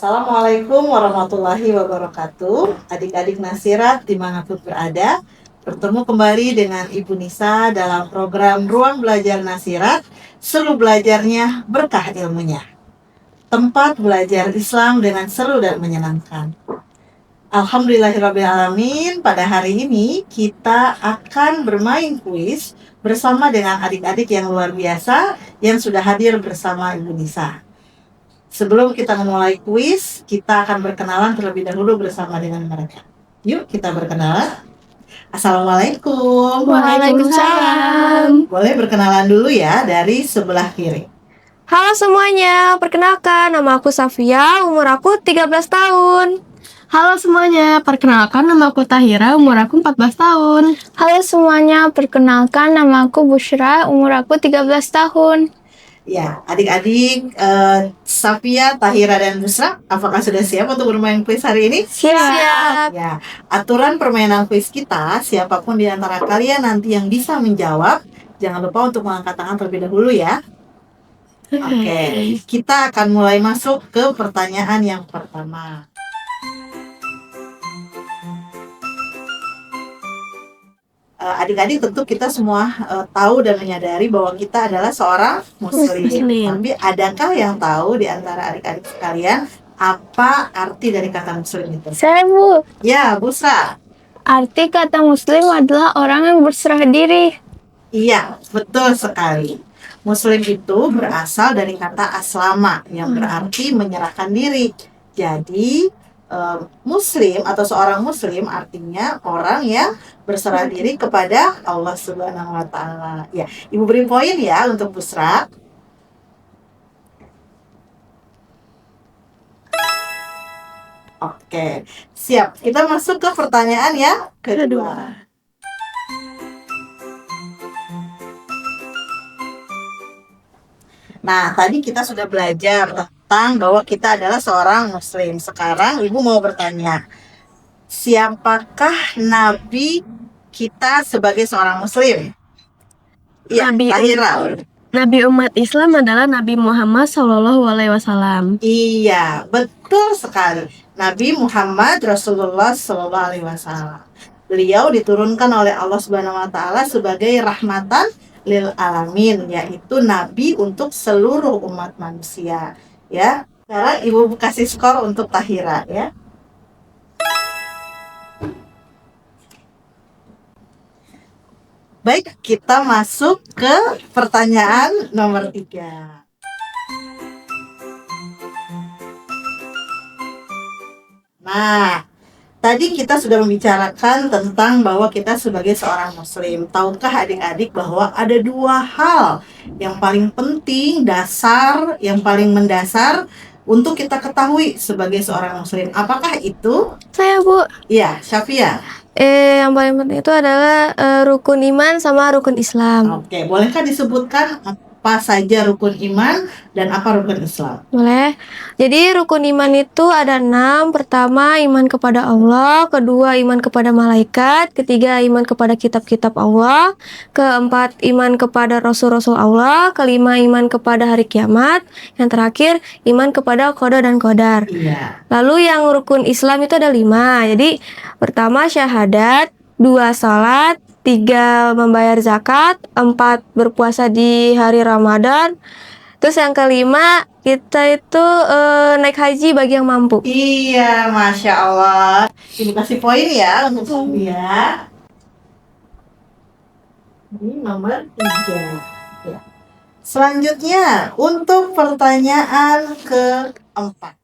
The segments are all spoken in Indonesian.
Assalamualaikum warahmatullahi wabarakatuh. Adik-adik Nasirat dimanapun berada, bertemu kembali dengan Ibu Nisa dalam program Ruang Belajar Nasirat. Seru belajarnya, berkah ilmunya. Tempat belajar Islam dengan seru dan menyenangkan. Alhamdulillahirrabbilalamin, pada hari ini kita akan bermain kuis bersama dengan adik-adik yang luar biasa yang sudah hadir bersama Ibu Nisa. Sebelum kita memulai kuis, kita akan berkenalan terlebih dahulu bersama dengan mereka. Yuk kita berkenalan. Assalamualaikum. Waalaikumsalam. Boleh berkenalan dulu ya dari sebelah kiri. Halo semuanya, perkenalkan nama aku Safia, umur aku 13 tahun. Halo semuanya, perkenalkan nama aku Tahira, umur aku 14 tahun. Halo semuanya, perkenalkan nama aku Bushra, umur aku 13 tahun. Ya, adik-adik Safia, Tahira, dan Busra, apakah sudah siap untuk bermain kuis hari ini? Siap. Ya, aturan permainan kuis kita, siapapun di antara kalian nanti yang bisa menjawab, jangan lupa untuk mengangkat tangan terlebih dahulu ya. Oke, kita akan mulai masuk ke pertanyaan yang pertama. Adik-adik tentu kita semua tahu dan menyadari bahwa kita adalah seorang muslim. Tapi adakah yang tahu di antara adik-adik sekalian apa arti dari kata muslim itu? Saya Bu, Ya, Busra. arti kata muslim adalah orang yang berserah diri. Iya, betul sekali. Muslim itu berasal dari kata aslama yang berarti menyerahkan diri. Jadi muslim atau seorang muslim artinya orang yang berserah diri kepada Allah Subhanahu wa taala. Ya, Ibu beri poin ya untuk Busra. Oke, siap. Kita masuk ke pertanyaan yang kedua. Nah, tadi kita sudah belajar tentang bahwa kita adalah seorang muslim. Sekarang Ibu mau bertanya, siapakah nabi kita sebagai seorang muslim? Ya, Tahira. Nabi umat Islam adalah Nabi Muhammad SAW. Iya, betul sekali. Nabi Muhammad Rasulullah SAW. Beliau diturunkan oleh Allah Subhanahu wa taala sebagai rahmatan lil alamin, yaitu nabi untuk seluruh umat manusia. Ya. Sekarang Ibu kasih skor untuk Tahira ya. Baik, kita masuk ke pertanyaan nomor 3. Nah, tadi kita sudah membicarakan tentang bahwa kita sebagai seorang muslim. Tahukah adik-adik bahwa ada dua hal yang paling penting, dasar, yang paling mendasar untuk kita ketahui sebagai seorang muslim? Apakah itu? Saya Bu. Iya, Syafia. Yang paling penting itu adalah rukun iman sama rukun Islam. Oke, bolehkah disebutkan apa saja rukun iman dan apa rukun Islam? Boleh. Jadi rukun iman itu ada 6. Pertama, iman kepada Allah. Kedua, iman kepada malaikat. Ketiga, iman kepada kitab-kitab Allah. Keempat, iman kepada rasul-rasul Allah. Kelima, iman kepada hari kiamat. Yang terakhir, iman kepada qada dan qadar. Iya. Lalu yang rukun Islam itu ada 5. Jadi pertama syahadat, 2 salat, 3 membayar zakat, 4 berpuasa di hari Ramadan. Terus yang kelima, kita itu naik haji bagi yang mampu. Iya, Masya Allah. Ini kasih poin ya untuk Sofia. Ini nomor 3. Ya. Selanjutnya, untuk pertanyaan keempat.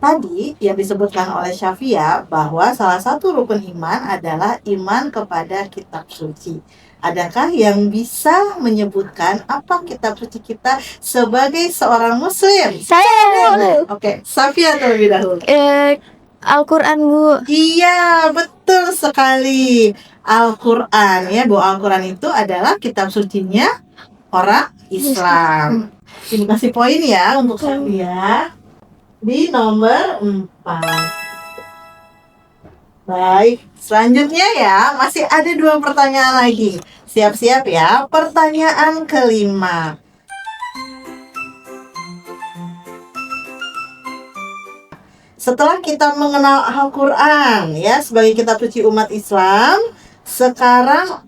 Tadi yang disebutkan oleh Syafia bahwa salah satu rukun iman adalah iman kepada kitab suci. Adakah yang bisa menyebutkan apa kitab suci kita sebagai seorang muslim? Saya Oke, Syafia terlebih dahulu. Al-Quran Bu. Iya, betul sekali. Al-Quran ya, bahwa Al-Quran itu adalah kitab sucinya orang Islam. Ini kasih poin ya untuk Syafia. Di nomor 4. Baik, selanjutnya ya, masih ada 2 pertanyaan lagi. Siap-siap ya. Pertanyaan kelima. Setelah kita mengenal Al-Quran ya sebagai kitab suci umat Islam, sekarang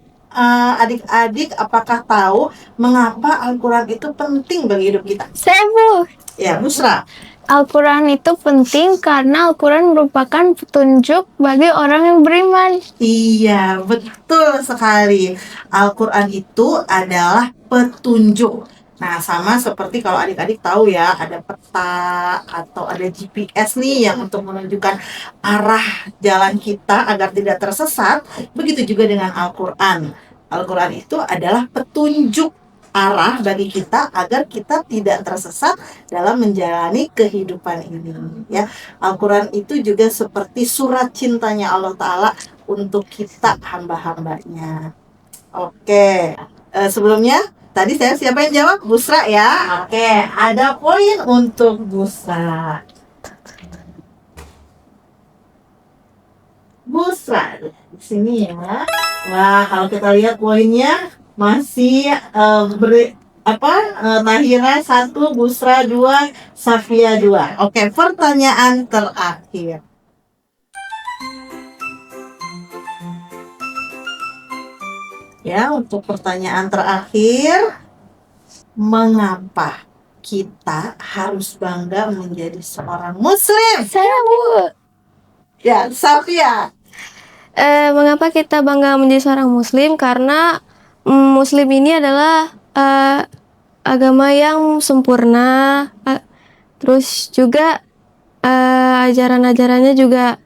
adik-adik apakah tahu mengapa Al-Quran itu penting bagi hidup kita? Saya Bu, Ya, Busra. Al-Quran itu penting karena Al-Quran merupakan petunjuk bagi orang yang beriman. Iya, betul sekali. Al-Quran itu adalah petunjuk. Nah, sama seperti kalau adik-adik tahu ya, ada peta atau ada GPS nih yang untuk menunjukkan arah jalan kita agar tidak tersesat. Begitu juga dengan Al-Quran. Al-Quran itu adalah petunjuk arah bagi kita agar kita tidak tersesat dalam menjalani kehidupan ini. Ya, Al-Quran itu juga seperti surat cintanya Allah Ta'ala untuk kita hamba-hambanya. Oke, sebelumnya tadi siapa yang jawab? Busra ya. Oke, ada poin untuk Busra. Busra di sini ya. Wah, kalau kita lihat poinnya masih Tahira 1, Busra 2, Safia 2. Oke, pertanyaan terakhir. Ya, untuk pertanyaan terakhir, mengapa kita harus bangga menjadi seorang muslim? Saya Bu. Ya, Safia. Mengapa kita bangga menjadi seorang muslim? Karena muslim ini adalah agama yang sempurna, terus juga ajaran-ajarannya juga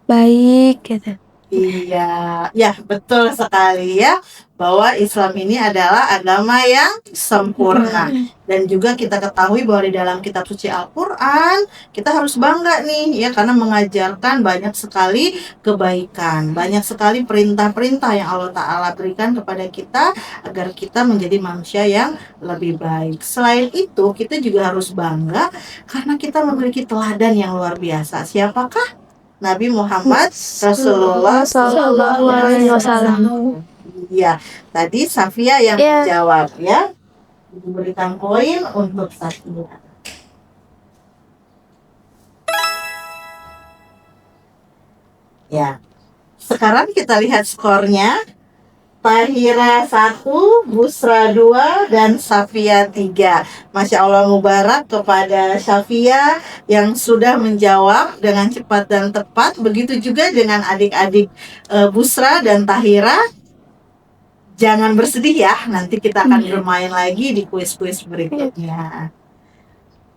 baik gitu. Iya, ya betul sekali ya bahwa Islam ini adalah agama yang sempurna. Dan juga kita ketahui bahwa di dalam kitab suci Al-Quran kita harus bangga nih ya karena mengajarkan banyak sekali kebaikan, banyak sekali perintah-perintah yang Allah Ta'ala berikan kepada kita agar kita menjadi manusia yang lebih baik. Selain itu kita juga harus bangga karena kita memiliki teladan yang luar biasa. Siapakah? Nabi Muhammad Rasulullah Sallallahu Alaihi Wasallam. Iya, tadi Safia yang Iya. menjawab ya. Diberikan poin untuk Safia. Ya. Sekarang kita lihat skornya. Tahira 1, Busra 2, dan Safia 3. Masya Allah mubarak kepada Safia yang sudah menjawab dengan cepat dan tepat. Begitu juga dengan adik-adik Busra dan Tahira. Jangan bersedih ya, nanti kita akan bermain lagi di kuis-kuis berikutnya.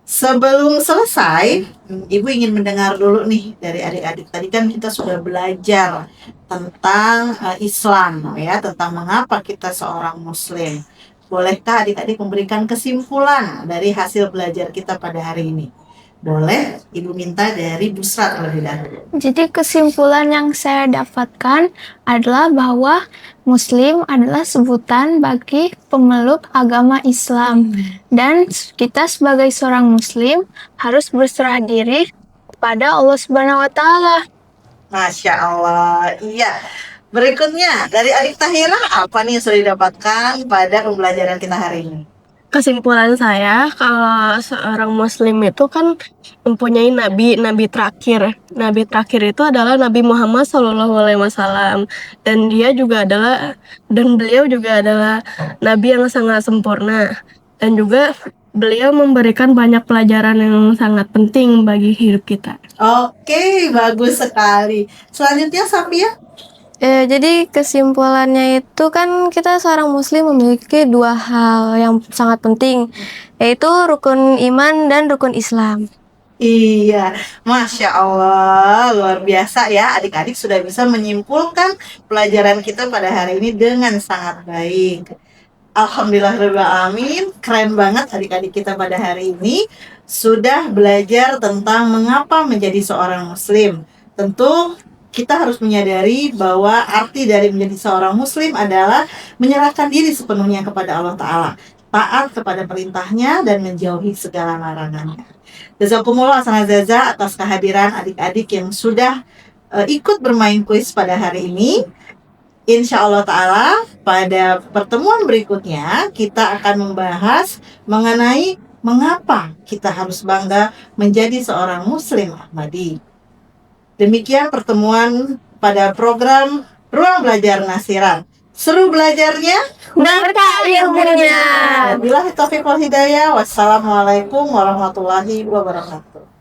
Sebelum selesai, Ibu ingin mendengar dulu nih dari adik-adik. Tadi kan kita sudah belajar tentang Islam ya, tentang mengapa kita seorang muslim. Bolehkah adik-adik memberikan kesimpulan dari hasil belajar kita pada hari ini? Boleh, Ibu minta dari Busra terlebih dahulu. Jadi kesimpulan yang saya dapatkan adalah bahwa Muslim adalah sebutan bagi pemeluk agama Islam. Dan kita sebagai seorang Muslim harus berserah diri kepada Allah Subhanahu wa Ta'ala. Masya Allah, iya. Berikutnya dari adik Tahira, apa nih yang sudah didapatkan pada pembelajaran kita hari ini? Kesimpulan saya, kalau seorang muslim itu kan mempunyai nabi terakhir. Nabi terakhir itu adalah Nabi Muhammad SAW, dan beliau juga adalah nabi yang sangat sempurna, dan juga beliau memberikan banyak pelajaran yang sangat penting bagi hidup kita. Oke, bagus sekali. Selanjutnya Safia. Jadi kesimpulannya itu kan kita seorang muslim memiliki dua hal yang sangat penting, yaitu rukun iman dan rukun Islam. Iya, Masya Allah, luar biasa ya. Adik-adik sudah bisa menyimpulkan pelajaran kita pada hari ini dengan sangat baik. Alhamdulillahirrahmanirrahim, keren banget adik-adik kita pada hari ini sudah belajar tentang mengapa menjadi seorang muslim. Tentu kita harus menyadari bahwa arti dari menjadi seorang muslim adalah menyerahkan diri sepenuhnya kepada Allah Ta'ala, taat kepada perintahnya dan menjauhi segala larangannya. Jazakumullah sangat atas kehadiran adik-adik yang sudah ikut bermain kuis pada hari ini. Insya Allah Ta'ala pada pertemuan berikutnya kita akan membahas mengenai mengapa kita harus bangga menjadi seorang Muslim Ahmadi. Demikian pertemuan pada program Ruang Belajar Nasiran. Seru belajarnya, Berkah ilmunya. Wabillahi taufiq wal hidayah. Wassalamualaikum warahmatullahi wabarakatuh.